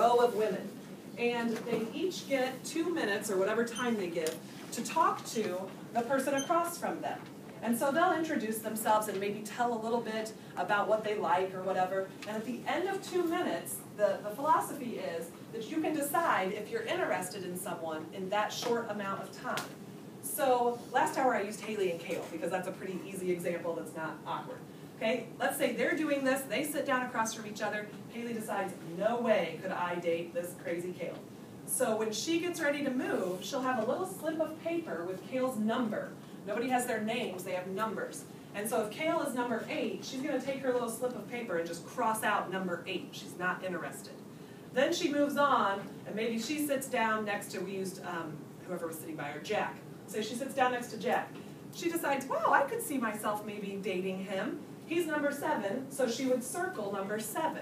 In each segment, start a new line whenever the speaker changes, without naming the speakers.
row of women. And they each get 2 minutes, or whatever time they give, to talk to the person across from them. And so they'll introduce themselves and maybe tell a little bit about what they like or whatever. And at the end of 2 minutes, the philosophy is that you can decide if you're interested in someone in that short amount of time. So last hour I used Haley and Kale because that's a pretty easy example that's not awkward. Okay, let's say they're doing this, they sit down across from each other, Haley decides, no way could I date this crazy Kale. So when she gets ready to move, she'll have a little slip of paper with Kale's number. Nobody has their names, they have numbers. And so if Kale is number 8, she's going to take her little slip of paper and just cross out number 8. She's not interested. Then she moves on, and maybe she sits down next to, we used whoever was sitting by her, Jack. So she sits down next to Jack. She decides, wow, I could see myself maybe dating him. He's number 7, so she would circle number 7.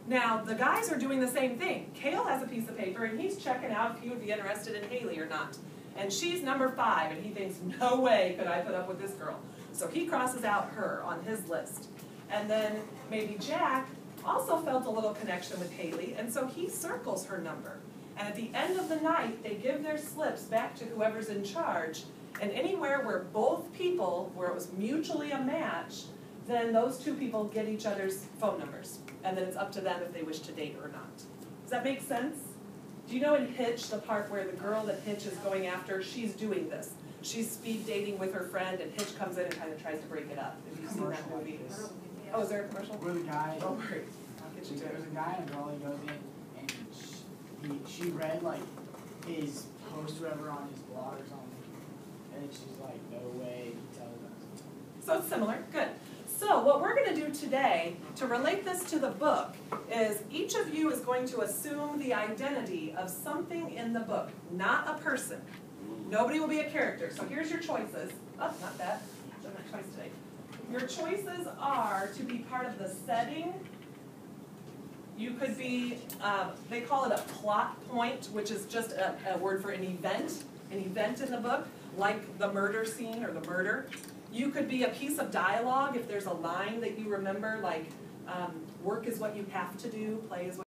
Now, the guys are doing the same thing. Kale has a piece of paper, and he's checking out if he would be interested in Haley or not. And she's number 5, and he thinks, no way could I put up with this girl. So he crosses out her on his list. And then maybe Jack also felt a little connection with Haley, and so he circles her number. And at the end of the night, they give their slips back to whoever's in charge, and anywhere where both people, where it was mutually a match, then those 2 people get each other's phone numbers. And then it's up to them if they wish to date or not. Does that make sense? Do you know in Hitch, the part where the girl that Hitch is going after, she's doing this. She's speed dating with her friend, and Hitch comes in and kind of tries to break it up. If you've seen that movie. Oh, is there a commercial?
Where the guy,
don't worry. I'll get you to it.
There's a guy and a girl, he goes in, and she read, like, his post or whatever on his blog or something. And she's like, no way, he tells us.
So it's similar, good. So what we're going to do today, to relate this to the book, is each of you is going to assume the identity of something in the book, not a person. Nobody will be a character. So here's your choices. Oh, not that. Not my choice today. Your choices are to be part of the setting. You could be, they call it a plot point, which is just a word for an event in the book, like the murder scene or the murder. You could be a piece of dialogue if there's a line that you remember, like work is what you have to do, play is what